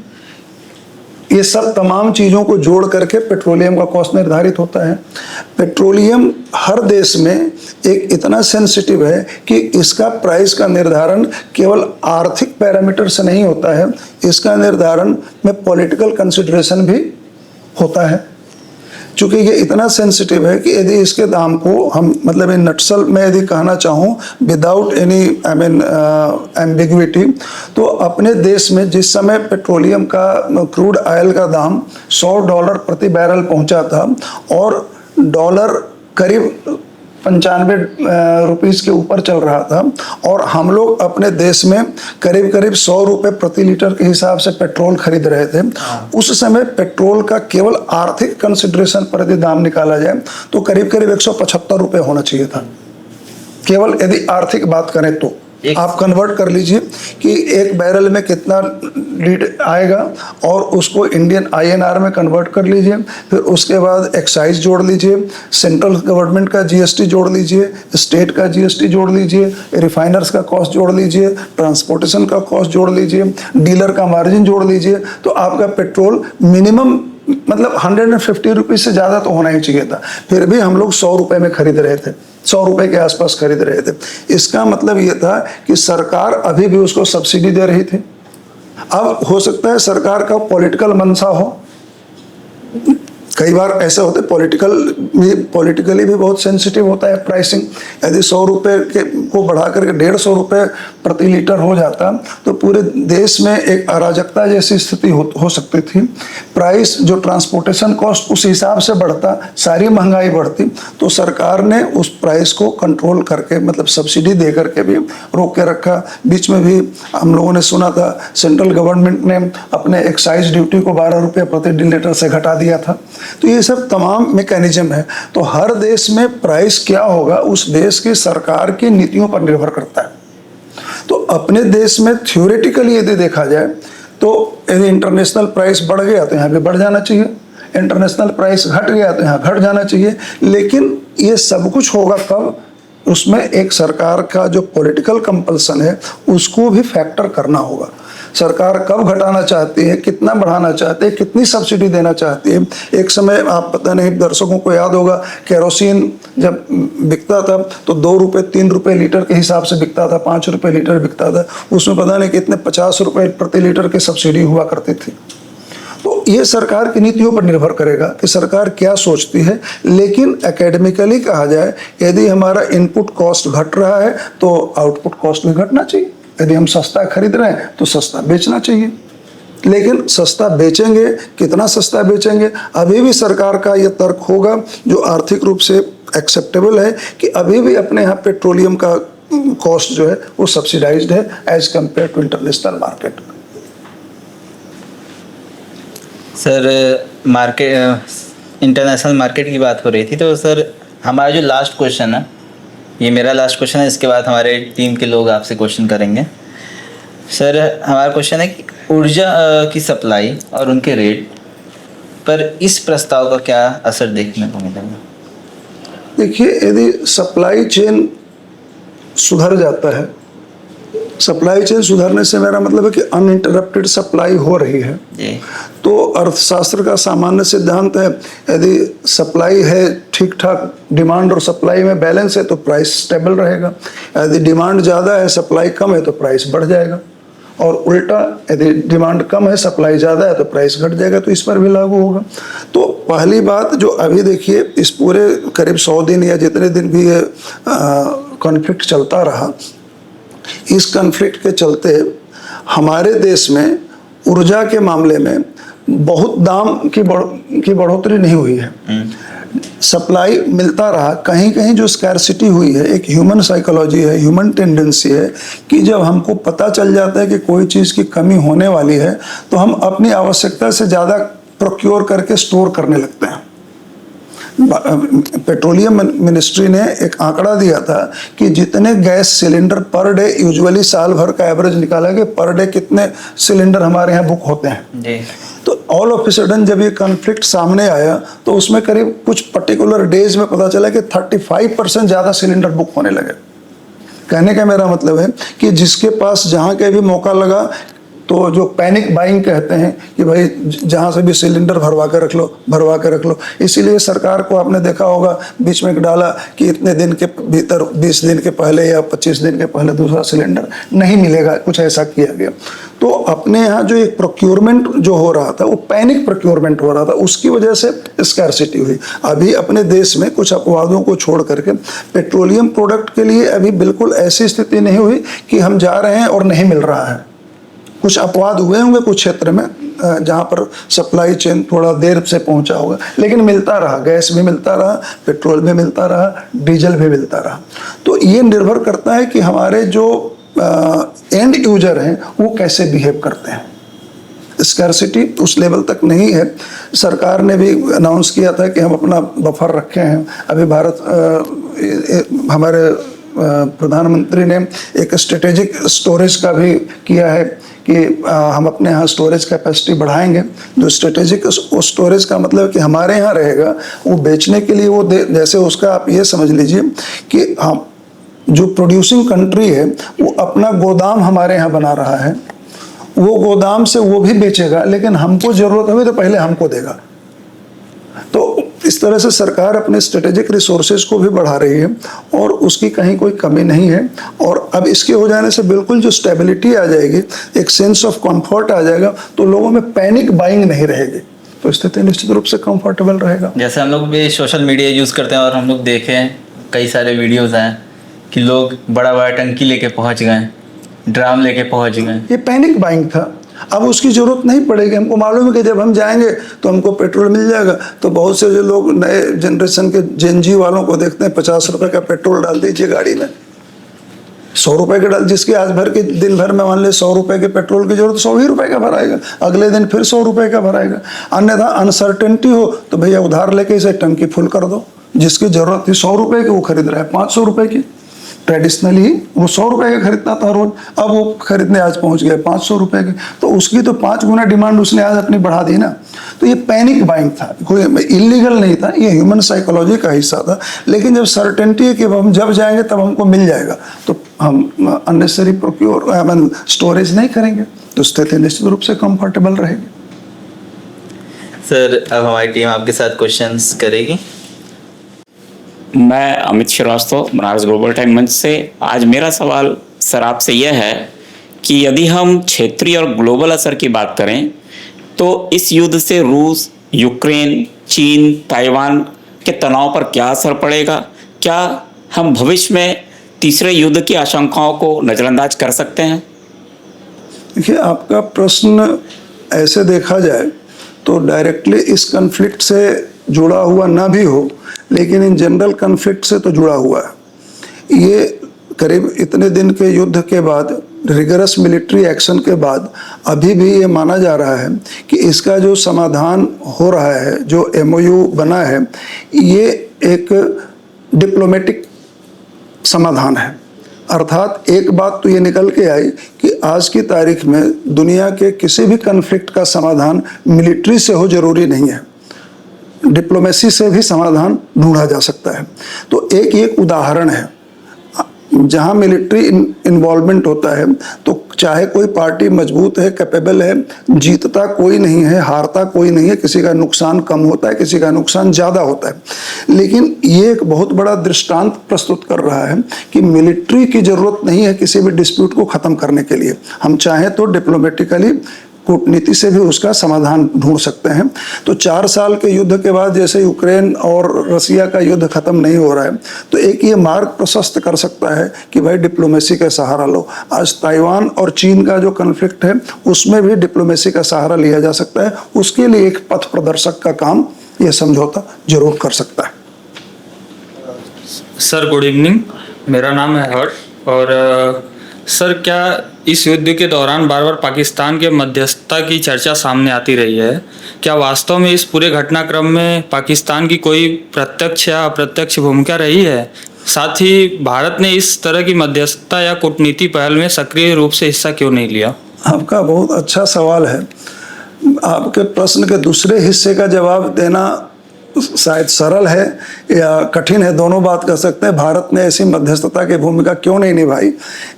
ये सब तमाम चीज़ों को जोड़ करके पेट्रोलियम का कॉस्ट निर्धारित होता है। पेट्रोलियम हर देश में एक इतना सेंसिटिव है कि इसका प्राइस का निर्धारण केवल आर्थिक पैरामीटर से नहीं होता है, इसका निर्धारण में पॉलिटिकल कंसिडरेशन भी होता है। चूँकि ये इतना सेंसिटिव है कि यदि इसके दाम को हम, मतलब इन नटसल में यदि कहना चाहूँ विदाउट एनी एम्बिग्विटी, तो अपने देश में जिस समय पेट्रोलियम का, क्रूड ऑयल का दाम $100 प्रति बैरल पहुंचा था और डॉलर करीब 95 रुपीज़ के ऊपर चल रहा था, और हम लोग अपने देश में करीब करीब 100 रुपये प्रति लीटर के हिसाब से पेट्रोल खरीद रहे थे। उस समय पेट्रोल का केवल आर्थिक कंसिडरेशन पर यदि दाम निकाला जाए तो करीब करीब 175 रुपये होना चाहिए था, केवल यदि आर्थिक बात करें तो। आप कन्वर्ट कर लीजिए कि एक बैरल में कितना लीटर आएगा और उसको इंडियन INR में कन्वर्ट कर लीजिए। फिर उसके बाद एक्साइज जोड़ लीजिए, सेंट्रल गवर्नमेंट का GST जोड़ लीजिए, स्टेट का GST जोड़ लीजिए, रिफाइनर्स का कॉस्ट जोड़ लीजिए, ट्रांसपोर्टेशन का कॉस्ट जोड़ लीजिए, डीलर का मार्जिन जोड़ लीजिए, तो आपका पेट्रोल मिनिमम, मतलब 150 रुपीज़ से ज़्यादा तो होना ही चाहिए था। फिर भी हम लोग 100 रुपये में खरीद रहे थे, 100 रुपये के आसपास खरीद रहे थे। इसका मतलब ये था कि सरकार अभी भी उसको सब्सिडी दे रही थी। अब हो सकता है सरकार का पॉलिटिकल मनसा हो, कई बार ऐसे होते, पॉलिटिकली भी बहुत सेंसिटिव होता है प्राइसिंग। यदि 100 रुपये को बढ़ा करके 150 रुपये प्रति लीटर हो जाता तो पूरे देश में एक अराजकता जैसी स्थिति हो सकती थी। प्राइस, जो ट्रांसपोर्टेशन कॉस्ट उस हिसाब से बढ़ता, सारी महंगाई बढ़ती, तो सरकार ने उस प्राइस को कंट्रोल करके, मतलब सब्सिडी दे करके भी रोक के रखा। बीच में भी हम लोगों ने सुना था सेंट्रल गवर्नमेंट ने अपने एक्साइज ड्यूटी को 12 रुपये प्रति लीटर से घटा दिया था। तो ये सब तमाम मैकेनिज्म है। तो हर देश में प्राइस क्या होगा उस देश की सरकार की नीतियों पर निर्भर करता है। तो अपने देश में थ्योरेटिकली यदि देखा जाए तो यदि इंटरनेशनल प्राइस बढ़ गया तो यहाँ भी बढ़ जाना चाहिए, इंटरनेशनल प्राइस घट गया तो यहाँ घट जाना चाहिए। लेकिन ये सब कुछ होगा कब? उसमें एक सरकार का जो पॉलिटिकल कंपल्सन है उसको भी फैक्टर करना होगा। सरकार कब घटाना चाहती है, कितना बढ़ाना चाहती है, कितनी सब्सिडी देना चाहती है। एक समय, आप पता नहीं दर्शकों को याद होगा, केरोसिन जब बिकता था तो 2 रुपये 3 रुपये लीटर के हिसाब से बिकता था, 5 रुपये लीटर बिकता था। उसमें पता नहीं कितने 50 रुपये प्रति लीटर की सब्सिडी हुआ करती थी। तो ये सरकार की नीतियों पर निर्भर करेगा कि सरकार क्या सोचती है। लेकिन एकेडमिकली कहा जाए, यदि हमारा इनपुट कॉस्ट घट रहा है तो आउटपुट कॉस्ट भी घटना चाहिए। यदि हम सस्ता खरीद रहे हैं तो सस्ता बेचना चाहिए। लेकिन सस्ता बेचेंगे, कितना सस्ता बेचेंगे, अभी भी सरकार का यह तर्क होगा जो आर्थिक रूप से एक्सेप्टेबल है कि अभी भी अपने यहाँ पेट्रोलियम का कॉस्ट जो है वो सब्सिडाइज्ड है as compare to international market. Sir, international market की बात हो रही थी, तो सर हमारा जो लास्ट क्वेश्चन है ये मेरा लास्ट क्वेश्चन है, इसके बाद हमारे टीम के लोग आपसे क्वेश्चन करेंगे। सर, हमारा क्वेश्चन है कि ऊर्जा की सप्लाई और उनके रेट पर इस प्रस्ताव का क्या असर देखने को मिलेगा? देखिए, यदि सप्लाई चेन सुधर जाता है, सप्लाई चेन सुधरने से मेरा मतलब है कि अनइंटरप्टेड सप्लाई हो रही है, जी। तो अर्थशास्त्र का सामान्य सिद्धांत है, यदि सप्लाई है ठीक ठाक, डिमांड और सप्लाई में बैलेंस है तो प्राइस स्टेबल रहेगा। यदि डिमांड ज़्यादा है, सप्लाई कम है तो प्राइस बढ़ जाएगा, और उल्टा यदि डिमांड कम है, सप्लाई ज़्यादा है तो प्राइस घट जाएगा। तो इस पर भी लागू होगा। तो पहली बात जो अभी देखिए, इस पूरे करीब 100 दिन या जितने दिन भी ये कॉन्फ्लिक्ट चलता रहा, इस कॉन्फ्लिक्ट के चलते हमारे देश में ऊर्जा के मामले में बहुत दाम की बढ़ोतरी नहीं हुई है। सप्लाई मिलता रहा, कहीं कहीं जो स्कैरसिटी हुई है, एक ह्यूमन साइकोलॉजी है, ह्यूमन टेंडेंसी है कि जब हमको पता चल जाता है कि कोई चीज़ की कमी होने वाली है तो हम अपनी आवश्यकता से ज़्यादा प्रोक्योर करके स्टोर करने लगते हैं। पेट्रोलियम मिनिस्ट्री ने एक आंकड़ा दिया था कि जितने gas cylinder per day, usually साल भर का एवरेज निकाला कि पर डे कितने सिलेंडर हमारे यहाँ बुक होते हैं जी। तो ऑल ऑफ ए सडन जब ये कॉन्फ्लिक्ट सामने आया तो उसमें करीब कुछ पर्टिकुलर डेज में पता चला कि 35% ज़्यादा सिलेंडर बुक होने लगे। कहने का मेरा मतलब है कि जिसके पास जहाँ के भी मौका लगा, तो जो पैनिक बाइंग कहते हैं कि भाई जहाँ से भी सिलेंडर भरवा के रख लो। इसीलिए सरकार को आपने देखा होगा बीच में डाला कि इतने दिन के भीतर, 20 दिन के पहले या 25 दिन के पहले दूसरा सिलेंडर नहीं मिलेगा, कुछ ऐसा किया गया। तो अपने यहाँ जो एक प्रोक्योरमेंट जो हो रहा था वो पैनिक प्रोक्योरमेंट हो रहा था, उसकी वजह से स्कैरसिटी हुई। अभी अपने देश में कुछ अपवादों को छोड़ करके पेट्रोलियम प्रोडक्ट के लिए अभी बिल्कुल ऐसी स्थिति नहीं हुई कि हम जा रहे हैं और नहीं मिल रहा है। कुछ अपवाद हुए होंगे कुछ क्षेत्र में जहाँ पर सप्लाई चेन थोड़ा देर से पहुँचा होगा, लेकिन मिलता रहा, गैस भी मिलता रहा, पेट्रोल भी मिलता रहा, डीजल भी मिलता रहा। तो ये निर्भर करता है कि हमारे जो एंड यूजर हैं वो कैसे बिहेव करते हैं। स्कैरसिटी उस लेवल तक नहीं है। सरकार ने भी अनाउंस किया था कि हम अपना बफर रखे हैं। अभी हमारे प्रधानमंत्री ने एक स्ट्रेटेजिक स्टोरेज का भी किया है कि हम अपने यहाँ स्टोरेज कैपेसिटी बढ़ाएंगे। जो स्ट्रेटेजिक स्टोरेज का मतलब कि हमारे यहाँ रहेगा, वो बेचने के लिए वो जैसे उसका आप ये समझ लीजिए कि हम जो प्रोड्यूसिंग कंट्री है वो अपना गोदाम हमारे यहाँ बना रहा है, वो गोदाम से वो भी बेचेगा, लेकिन हमको ज़रूरत हुई तो पहले हमको देगा। तो इस तरह से सरकार अपने स्ट्रेटेजिक रिसोर्सेज को भी बढ़ा रही है और उसकी कहीं कोई कमी नहीं है। और अब इसके हो जाने से बिल्कुल जो स्टेबिलिटी आ जाएगी, एक सेंस ऑफ कंफर्ट आ जाएगा, तो लोगों में पैनिक बाइंग नहीं रहेगी, तो स्थिति निश्चित रूप से कंफर्टेबल रहेगा। जैसे हम लोग भी सोशल मीडिया यूज़ करते हैं और हम लोग देखें कई सारे वीडियोज़ हैं कि लोग बड़ा बड़ा टंकी लेके पहुँच गए, ड्राम लेके पहुँच गए। ये पैनिक बाइंग था। अब उसकी ज़रूरत नहीं पड़ेगी। हमको मालूम है कि जब हम जाएंगे तो हमको पेट्रोल मिल जाएगा। तो बहुत से जो लोग नए जनरेशन के जेनजी वालों को देखते हैं, 50 रुपए का पेट्रोल डाल दीजिए गाड़ी में, 100 रुपए के डाल, जिसके आज भर के दिन भर में मान ले 100 रुपए के पेट्रोल की जरूरत, 100 ही रुपए का भराएगा, अगले दिन फिर 100 रुपए का भराएगा। अन्यथा अनसर्टेनिटी हो तो भैया उधार लेके इसे टंकी फुल कर दो। जिसकी जरूरत थी 100 रुपए की वो खरीद रहा है 500 रुपए की। ट्रेडिशनली वो 100 रुपए का खरीदता था रोज, अब वो खरीदने आज पहुंच गया 500 रुपए की। तो उसकी तो 5 गुना डिमांड उसने आज अपनी बढ़ा दी ना। तो ये पैनिक बाइंग था, कोई इलीगल नहीं था, ये ह्यूमन साइकोलॉजी का हिस्सा था। लेकिन जब सर्टेनिटी है कि हम जब जाएंगे तब हमको मिल जाएगा, तो हम अननेसेसरी प्रोक्योर स्टोरेज नहीं करेंगे, तो स्थिति निश्चित रूप से कंफर्टेबल रहेगी। सर, अब हमारी टीम आपके साथ क्वेश्चंस करेगी। मैं अमित श्रीवास्तव, बनारस ग्लोबल टाइम मंच से। आज मेरा सवाल सर आपसे यह है कि यदि हम क्षेत्रीय और ग्लोबल असर की बात करें तो इस युद्ध से रूस, यूक्रेन, चीन, ताइवान के तनाव पर क्या असर पड़ेगा? क्या हम भविष्य में तीसरे युद्ध की आशंकाओं को नज़रअंदाज कर सकते हैं? देखिए, आपका प्रश्न ऐसे देखा जाए तो डायरेक्टली इस कन्फ्लिक्ट से जुड़ा हुआ ना भी हो, लेकिन इन जनरल कन्फ्लिक्ट से तो जुड़ा हुआ है। ये करीब इतने दिन के युद्ध के बाद, रिगरस मिलिट्री एक्शन के बाद अभी भी ये माना जा रहा है कि इसका जो समाधान हो रहा है, जो MOU बना है, ये एक डिप्लोमेटिक समाधान है। अर्थात एक बात तो ये निकल के आई कि आज की तारीख में दुनिया के किसी भी कन्फ्लिक्ट का समाधान मिलिट्री से हो जरूरी नहीं है, डिप्लोमेसी से भी समाधान ढूंढा जा सकता है। तो एक उदाहरण है जहां मिलिट्री इन्वॉल्वमेंट होता है तो चाहे कोई पार्टी मजबूत है, कैपेबल है, जीतता कोई नहीं है, हारता कोई नहीं है, किसी का नुकसान कम होता है, किसी का नुकसान ज़्यादा होता है। लेकिन ये एक बहुत बड़ा दृष्टांत प्रस्तुत कर रहा है कि मिलिट्री की ज़रूरत नहीं है किसी भी डिस्प्यूट को ख़त्म करने के लिए। हम चाहें तो डिप्लोमेटिकली, कूटनीति से भी उसका समाधान ढूंढ सकते हैं। तो 4 साल के युद्ध के बाद जैसे यूक्रेन और रसिया का युद्ध खत्म नहीं हो रहा है, तो एक ये मार्ग प्रशस्त कर सकता है कि भाई डिप्लोमेसी का सहारा लो। आज ताइवान और चीन का जो कन्फ्लिक्ट है उसमें भी डिप्लोमेसी का सहारा लिया जा सकता है। उसके लिए एक पथ प्रदर्शक का काम यह समझौता जरूर कर सकता है। सर गुड इवनिंग, मेरा नाम है हर्ष। और सर, क्या इस युद्ध के दौरान बार बार पाकिस्तान के मध्यस्थता की चर्चा सामने आती रही है? क्या वास्तव में इस पूरे घटनाक्रम में पाकिस्तान की कोई प्रत्यक्ष या अप्रत्यक्ष भूमिका रही है? साथ ही भारत ने इस तरह की मध्यस्थता या कूटनीति पहल में सक्रिय रूप से हिस्सा क्यों नहीं लिया? आपका बहुत अच्छा सवाल है। आपके प्रश्न के दूसरे हिस्से का जवाब देना शायद सरल है या कठिन है, दोनों बात कर सकते हैं। भारत ने ऐसी मध्यस्थता की भूमिका क्यों नहीं निभाई,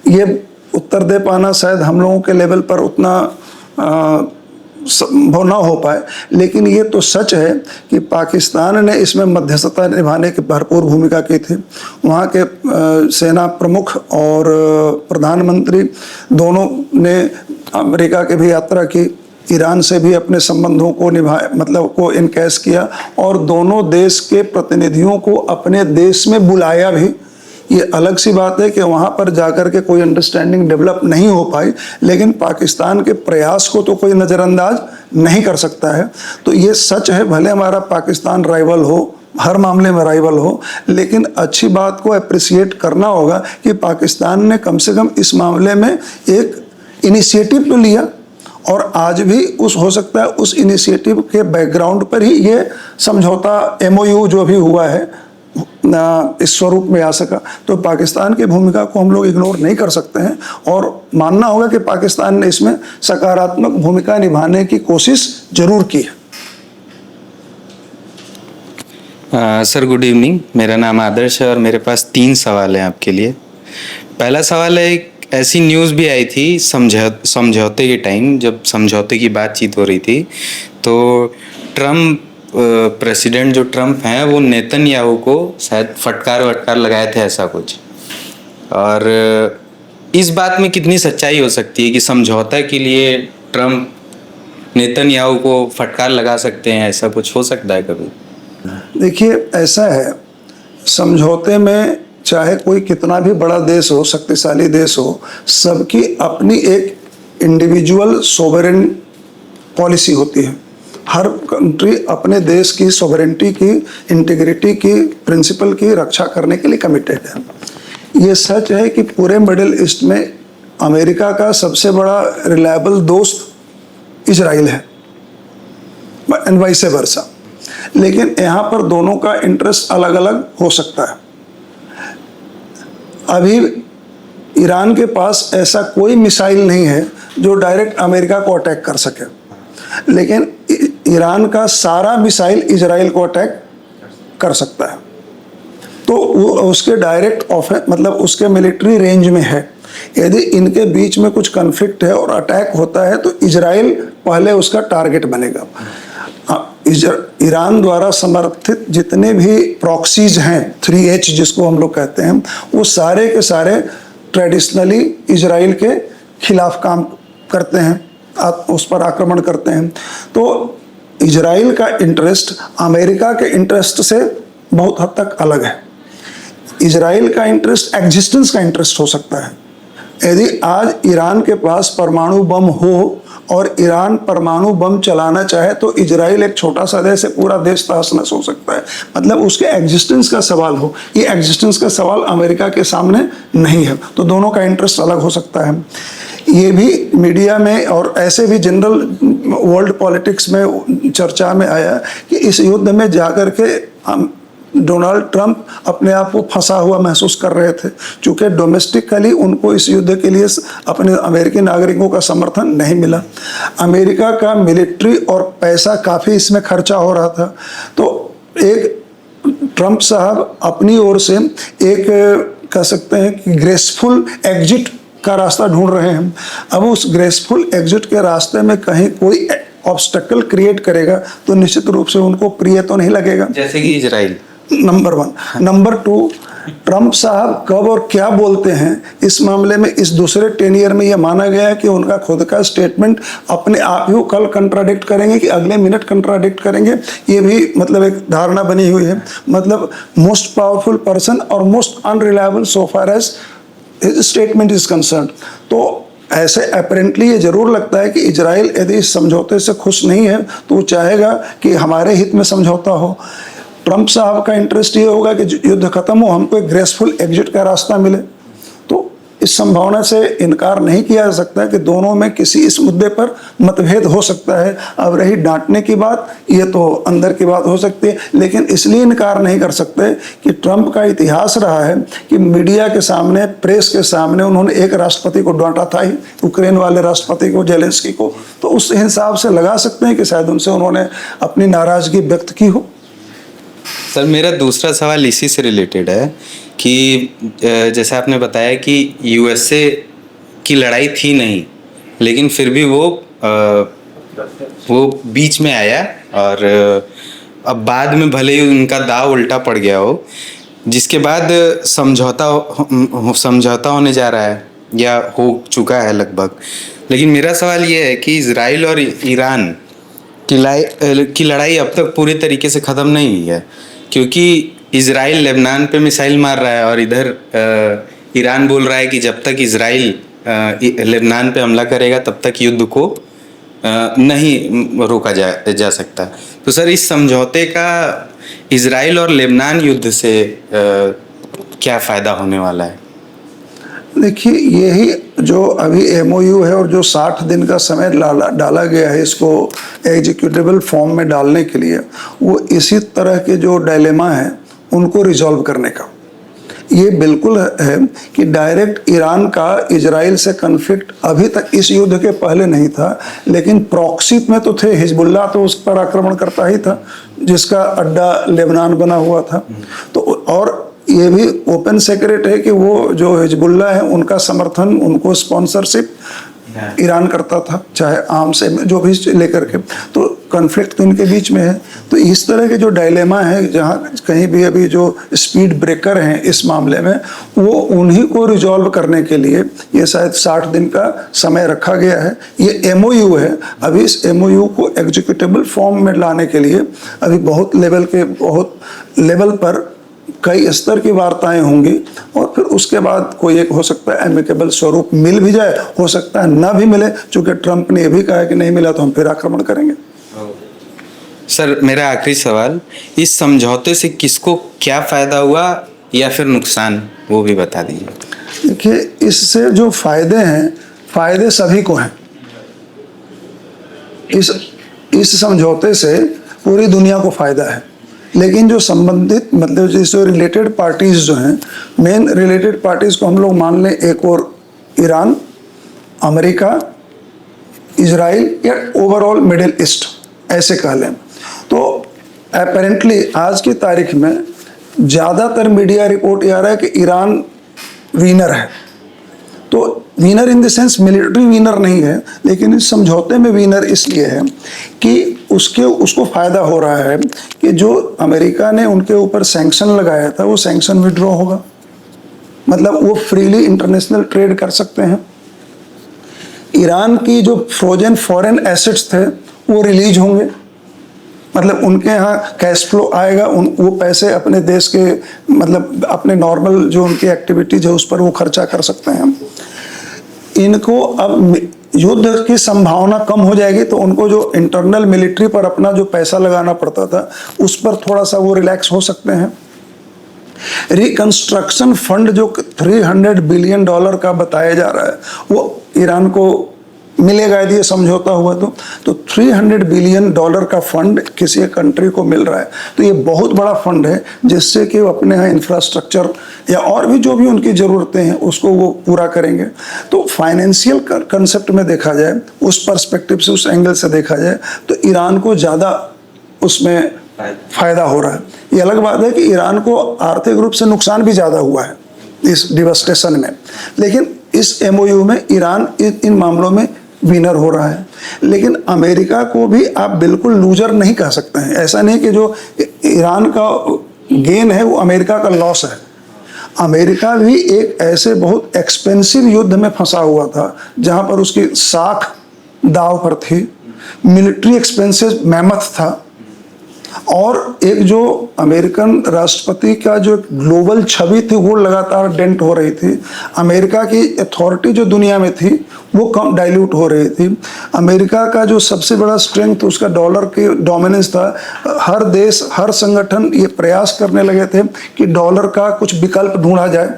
ये उत्तर दे पाना शायद हम लोगों के लेवल पर उतना संभव ना हो पाए। लेकिन ये तो सच है कि पाकिस्तान ने इसमें मध्यस्थता निभाने की भरपूर भूमिका की थी। वहाँ के सेना प्रमुख और प्रधानमंत्री दोनों ने अमेरिका की भी यात्रा की, ईरान से भी अपने संबंधों को निभाए, मतलब को इनकैश किया, और दोनों देश के प्रतिनिधियों को अपने देश में बुलाया भी। ये अलग सी बात है कि वहाँ पर जाकर के कोई अंडरस्टैंडिंग डेवलप नहीं हो पाई, लेकिन पाकिस्तान के प्रयास को तो कोई नज़रअंदाज नहीं कर सकता है। तो ये सच है, भले हमारा पाकिस्तान राइवल हो, हर मामले में राइवल हो, लेकिन अच्छी बात को अप्रिसिएट करना होगा कि पाकिस्तान ने कम से कम इस मामले में एक इनिशिएटिव तो लिया, और आज भी हो सकता है उस इनिशिएटिव के बैकग्राउंड पर ही ये समझौता MOU जो भी हुआ है इस स्वरूप में आ सका। तो पाकिस्तान की भूमिका को हम लोग इग्नोर नहीं कर सकते हैं और मानना होगा कि पाकिस्तान ने इसमें सकारात्मक भूमिका निभाने की कोशिश जरूर की है। सर गुड इवनिंग, मेरा नाम आदर्श है और मेरे पास 3 सवाल हैं आपके लिए। पहला सवाल है, एक ऐसी न्यूज़ भी आई थी समझौते के टाइम, जब समझौते की बातचीत हो रही थी, तो प्रेसिडेंट जो ट्रम्प हैं वो नेतन्याहू को शायद फटकार लगाए थे, ऐसा कुछ। और इस बात में कितनी सच्चाई हो सकती है कि समझौता के लिए ट्रम्प नेतन्याहू को फटकार लगा सकते हैं, ऐसा कुछ हो सकता है कभी? देखिए, ऐसा है, समझौते में चाहे कोई कितना भी बड़ा देश हो, शक्तिशाली देश हो, सबकी अपनी एक इंडिविजुअल सोवरेन पॉलिसी होती है। हर कंट्री अपने देश की सोवरेनिटी की, इंटीग्रिटी की, प्रिंसिपल की रक्षा करने के लिए कमिटेड है। ये सच है कि पूरे मिडिल ईस्ट में अमेरिका का सबसे बड़ा रिलायबल दोस्त इजराइल है, एंड वाइस वर्सा। लेकिन यहाँ पर दोनों का इंटरेस्ट अलग अलग हो सकता है। अभी ईरान के पास ऐसा कोई मिसाइल नहीं है जो डायरेक्ट अमेरिका को अटैक कर सके, लेकिन ईरान का सारा मिसाइल इजराइल को अटैक कर सकता है। तो वो उसके डायरेक्ट मतलब उसके मिलिट्री रेंज में है। यदि इनके बीच में कुछ कन्फ्लिक्ट है और अटैक होता है तो इजराइल पहले उसका टारगेट बनेगा। ईरान द्वारा समर्थित जितने भी प्रॉक्सीज हैं, 3H जिसको हम लोग कहते हैं, वो सारे के सारे ट्रेडिशनली इजराइल के खिलाफ काम करते हैं, उस पर आक्रमण करते हैं। तो इजराइल का इंटरेस्ट अमेरिका के इंटरेस्ट से बहुत हद तक अलग है। इजराइल का इंटरेस्ट एग्जिस्टेंस का इंटरेस्ट हो सकता है। यदि आज ईरान के पास परमाणु बम हो और ईरान परमाणु बम चलाना चाहे तो इजराइल एक छोटा सा देश है, पूरा देश तहस नहस हो सकता है। मतलब उसके एग्जिस्टेंस का सवाल हो, ये एग्जिस्टेंस का सवाल अमेरिका के सामने नहीं है। तो दोनों का इंटरेस्ट अलग हो सकता है। ये भी मीडिया में और ऐसे भी जनरल वर्ल्ड पॉलिटिक्स में चर्चा में आया कि इस युद्ध में जाकर के डोनाल्ड ट्रंप अपने आप को फंसा हुआ महसूस कर रहे थे, क्योंकि डोमेस्टिकली उनको इस युद्ध के लिए अपने अमेरिकी नागरिकों का समर्थन नहीं मिला। अमेरिका का मिलिट्री और पैसा काफ़ी इसमें खर्चा हो रहा था। तो एक ट्रंप साहब अपनी ओर से एक कह सकते हैं कि ग्रेसफुल एग्जिट का रास्ता ढूंढ रहे हैं। अब उस ग्रेसफुल एग्जिट के रास्ते में कहीं कोई ऑब्स्टेकल क्रिएट करेगा तो निश्चित रूप से उनको प्रिय तो नहीं लगेगा, जैसे कि इजराइल। नंबर 1। नंबर 2, ट्रंप साहब कब और क्या बोलते हैं इस मामले में इस दूसरे 10 ईयर में यह माना गया है कि उनका खुद का स्टेटमेंट अपने आप ही कल कंट्राडिक्ट करेंगे कि अगले मिनट कंट्राडिक्ट करेंगे, ये भी मतलब एक धारणा बनी हुई है। मतलब मोस्ट पावरफुल पर्सन और most unreliable so far as statement is concern. तो ऐसे अपेरेंटली ये जरूर लगता है कि इजराइल यदि इस समझौते से खुश नहीं है तो वो चाहेगा कि हमारे हित में समझौता हो। ट्रंप साहब का इंटरेस्ट ये होगा कि युद्ध खत्म हो, हमको एक ग्रेसफुल एग्जिट का रास्ता मिले। तो इस संभावना से इनकार नहीं किया जा सकता कि दोनों में किसी इस मुद्दे पर मतभेद हो सकता है। अब रही डांटने की बात, ये तो अंदर की बात हो सकती है, लेकिन इसलिए इनकार नहीं कर सकते कि ट्रंप का इतिहास रहा है कि मीडिया के सामने, प्रेस के सामने उन्होंने एक राष्ट्रपति को डांटा था ही, यूक्रेन वाले राष्ट्रपति को, जेलेंस्की को। तो उस हिसाब से लगा सकते हैं कि शायद उनसे उन्होंने अपनी नाराजगी व्यक्त की हो। सर, मेरा दूसरा सवाल इसी से रिलेटेड है कि जैसे आपने बताया कि यूएसए की लड़ाई थी नहीं, लेकिन फिर भी वो बीच में आया और अब बाद में भले ही उनका दाव उल्टा पड़ गया हो, जिसके बाद समझौता होने जा रहा है या हो चुका है लगभग। लेकिन मेरा सवाल ये है कि इजराइल और ईरान की लड़ाई अब तक पूरी तरीके से ख़त्म नहीं हुई है, क्योंकि इजराइल लेबनान पे मिसाइल मार रहा है और इधर ईरान बोल रहा है कि जब तक इजराइल लेबनान पे हमला करेगा तब तक युद्ध को नहीं रोका जा सकता। तो सर, इस समझौते का इजराइल और लेबनान युद्ध से क्या फ़ायदा होने वाला है? देखिए, यही जो अभी एमओयू है और जो 60 दिन का समय डाला गया है इसको एग्जीक्यूटिबल फॉर्म में डालने के लिए, वो इसी तरह के जो डायलेमा हैं उनको रिजॉल्व करने का। ये बिल्कुल है कि डायरेक्ट ईरान का इजराइल से कन्फ्लिक्ट अभी तक इस युद्ध के पहले नहीं था, लेकिन प्रॉक्सी में तो थे। हिजबुल्लाह तो उस पर आक्रमण करता ही था जिसका अड्डा लेबनान बना हुआ था। तो और ये भी ओपन सीक्रेट है कि वो जो हिजबुल्लाह है उनका समर्थन, उनको स्पॉन्सरशिप ईरान करता था, चाहे आम से जो भी लेकर के। तो कॉन्फ्लिक्ट तो इनके बीच में है। तो इस तरह के जो डायलेमा है, जहाँ कहीं भी अभी जो स्पीड ब्रेकर हैं इस मामले में, वो उन्हीं को रिजॉल्व करने के लिए ये शायद 60 दिन का समय रखा गया है। ये एमओयू है। अभी इस एमओयू को एग्जीक्यूटिबल फॉर्म में लाने के लिए अभी बहुत लेवल पर कई स्तर की वार्ताएं होंगी और फिर उसके बाद कोई एक हो सकता है एमिकेबल स्वरूप मिल भी जाए, हो सकता है ना भी मिले, चूंकि ट्रंप ने यह भी कहा कि नहीं मिला तो हम फिर आक्रमण करेंगे। सर, मेरा आखिरी सवाल, इस समझौते से किसको क्या फायदा हुआ या फिर नुकसान, वो भी बता दीजिए। देखिए, इससे जो फायदे हैं, फायदे सभी को हैं। इस समझौते से पूरी दुनिया को फायदा है, लेकिन जो संबंधित मतलब जैसे रिलेटेड पार्टीज जो हैं, मेन रिलेटेड पार्टीज को हम लोग मान लें, एक और ईरान, अमेरिका, इजराइल या ओवरऑल मिडिल ईस्ट ऐसे कह लें। तो अपेरेंटली आज की तारीख में ज़्यादातर मीडिया रिपोर्ट आ रहा है कि ईरान विनर है। तो winner in the sense military winner नहीं है, लेकिन इस समझौते में विनर इसलिए है कि उसको फ़ायदा हो रहा है कि जो अमेरिका ने उनके ऊपर सैंक्शन लगाया था वो सैंक्शन विड्रॉ होगा। मतलब वो फ्रीली इंटरनेशनल ट्रेड कर सकते हैं। ईरान की जो फ्रोजन फॉरेन एसेट्स थे वो रिलीज होंगे, मतलब उनके यहाँ कैश फ्लो आएगा, वो पैसे अपने देश के मतलब अपने नॉर्मल जो उनकी एक्टिविटीज है उस पर वो खर्चा कर सकते हैं। इनको अब युद्ध की संभावना कम हो जाएगी तो उनको जो इंटरनल मिलिट्री पर अपना जो पैसा लगाना पड़ता था उस पर थोड़ा सा वो रिलैक्स हो सकते हैं। रिकंस्ट्रक्शन फंड जो $300 बिलियन का बताया जा रहा है वो ईरान को मिलेगा यदि ये समझौता हुआ तो 300 बिलियन डॉलर का फंड किसी एक कंट्री को मिल रहा है। तो ये बहुत बड़ा फंड है जिससे कि वो अपने यहाँ इंफ्रास्ट्रक्चर या और भी जो भी उनकी ज़रूरतें हैं उसको वो पूरा करेंगे। तो फाइनेंशियल कंसेप्ट में देखा जाए, उस पर्सपेक्टिव से, उस एंगल से देखा जाए तो ईरान को ज़्यादा उसमें फ़ायदा हो रहा है। ये अलग बात है कि ईरान को आर्थिक रूप से नुकसान भी ज़्यादा हुआ है इस डिवास्टेशन में, लेकिन इस MOU में ईरान इन मामलों में विनर हो रहा है। लेकिन अमेरिका को भी आप बिल्कुल लूजर नहीं कह सकते हैं। ऐसा नहीं कि जो ईरान का गेन है वो अमेरिका का लॉस है। अमेरिका भी एक ऐसे बहुत एक्सपेंसिव युद्ध में फंसा हुआ था जहां पर उसकी साख दाव पर थी, मिलिट्री एक्सपेंसेस मैमथ था, और एक जो अमेरिकन राष्ट्रपति का जो ग्लोबल छवि थी वो लगातार डेंट हो रही थी। अमेरिका की अथॉरिटी जो दुनिया में थी वो कम डाइल्यूट हो रही थी। अमेरिका का जो सबसे बड़ा स्ट्रेंथ उसका डॉलर की डोमिनेंस था। हर देश, हर संगठन ये प्रयास करने लगे थे कि डॉलर का कुछ विकल्प ढूंढा जाए।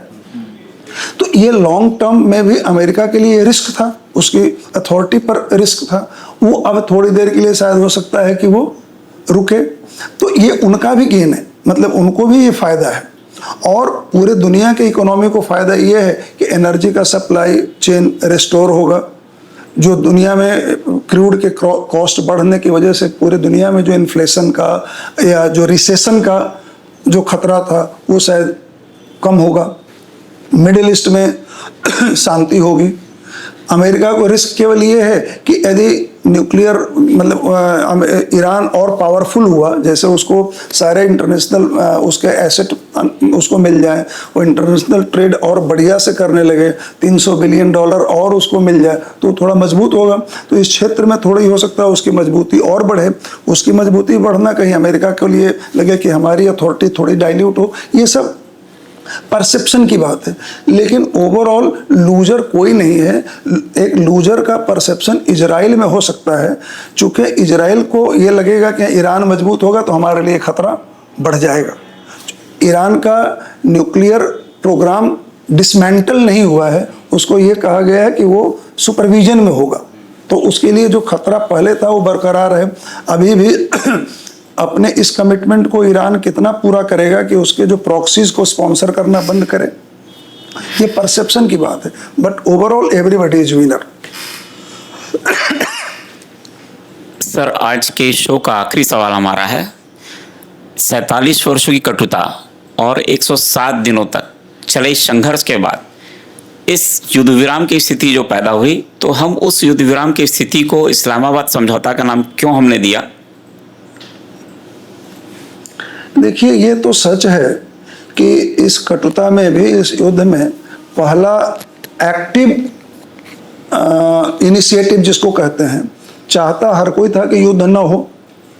तो ये लॉन्ग टर्म में भी अमेरिका के लिए रिस्क था, उसकी अथॉरिटी पर रिस्क था। वो अब थोड़ी देर के लिए शायद हो सकता है कि वो रुके, तो ये उनका भी गेन है, मतलब उनको भी ये फायदा है। और पूरे दुनिया के इकोनॉमी को फायदा ये है कि एनर्जी का सप्लाई चेन रिस्टोर होगा। जो दुनिया में क्रूड के कॉस्ट बढ़ने की वजह से पूरे दुनिया में जो इन्फ्लेशन का या जो रिसेशन का जो खतरा था वो शायद कम होगा। मिडिल ईस्ट में शांति होगी। अमेरिका को रिस्क केवल ये है कि यदि न्यूक्लियर मतलब ईरान और पावरफुल हुआ, जैसे उसको सारे इंटरनेशनल उसके एसेट उसको मिल जाए, वो इंटरनेशनल ट्रेड और बढ़िया से करने लगे, 300 बिलियन डॉलर और उसको मिल जाए तो थोड़ा मजबूत होगा। तो इस क्षेत्र में थोड़ी हो सकता है उसकी मजबूती और बढ़े। उसकी मजबूती बढ़ना कहीं अमेरिका के लिए लगे कि हमारी अथॉरिटी थोड़ी डाइल्यूट हो, ये सब परसेप्शन की बात है। लेकिन ओवरऑल लूजर कोई नहीं है। एक लूजर का परसेप्शन इजराइल में हो सकता है, चूंकि इजराइल को ये लगेगा कि ईरान मजबूत होगा तो हमारे लिए खतरा बढ़ जाएगा। ईरान का न्यूक्लियर प्रोग्राम डिसमेंटल नहीं हुआ है, उसको ये कहा गया है कि वो सुपरविजन में होगा, तो उसके लिए जो खतरा पहले था वो बरकरार है। अभी भी अपने इस कमिटमेंट को ईरान कितना पूरा करेगा कि उसके जो प्रॉक्सीज को स्पॉन्सर करना बंद करे, ये परसेप्शन की बात है। But overall everybody is winner. Sir, आज के शो का आखिरी सवाल हमारा है। 47 वर्षों की कटुता और 107 दिनों तक चले संघर्ष के बाद इस युद्ध विराम की स्थिति जो पैदा हुई, तो हम उस युद्ध विराम की स्थिति को इस्लामाबाद समझौता का नाम क्यों हमने दिया? देखिए, ये तो सच है कि इस कटुता में भी, इस युद्ध में पहला एक्टिव इनिशिएटिव जिसको कहते हैं, चाहता हर कोई था कि युद्ध न हो,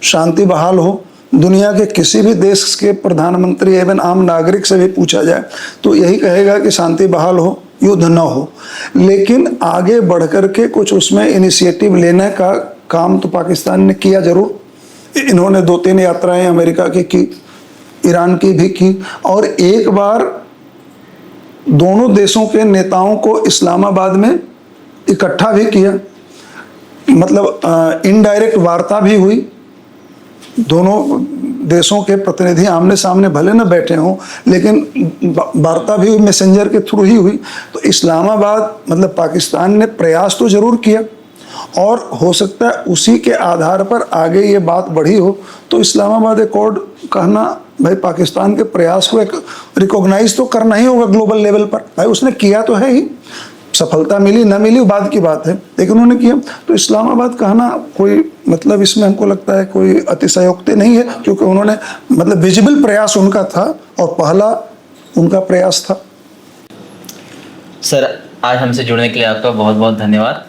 शांति बहाल हो। दुनिया के किसी भी देश के प्रधानमंत्री एवं आम नागरिक से भी पूछा जाए तो यही कहेगा कि शांति बहाल हो, युद्ध न हो। लेकिन आगे बढ़ कर के कुछ उसमें इनिशिएटिव लेने का काम तो पाकिस्तान ने किया जरूर। इन्होंने 2-3 यात्राएं अमेरिका की, ईरान की भी की, और एक बार दोनों देशों के नेताओं को इस्लामाबाद में इकट्ठा भी किया, मतलब इनडायरेक्ट वार्ता भी हुई। दोनों देशों के प्रतिनिधि आमने सामने भले न बैठे हों, लेकिन वार्ता भी मैसेंजर के थ्रू ही हुई। तो इस्लामाबाद मतलब पाकिस्तान ने प्रयास तो जरूर किया, और हो सकता है उसी के आधार पर आगे ये बात बढ़ी हो। तो इस्लामाबाद अकॉर्ड कहना, भाई पाकिस्तान के प्रयास को एक रिकॉग्नाइज तो करना ही होगा ग्लोबल लेवल पर। भाई उसने किया तो है ही, सफलता मिली न मिली बाद की बात है, लेकिन उन्होंने किया। तो इस्लामाबाद कहना कोई मतलब इसमें हमको लगता है कोई अतिशयोक्ति नहीं है, क्योंकि उन्होंने मतलब विजिबल प्रयास उनका था और पहला उनका प्रयास था। सर, आज हमसे जुड़ने के लिए आपका बहुत बहुत धन्यवाद।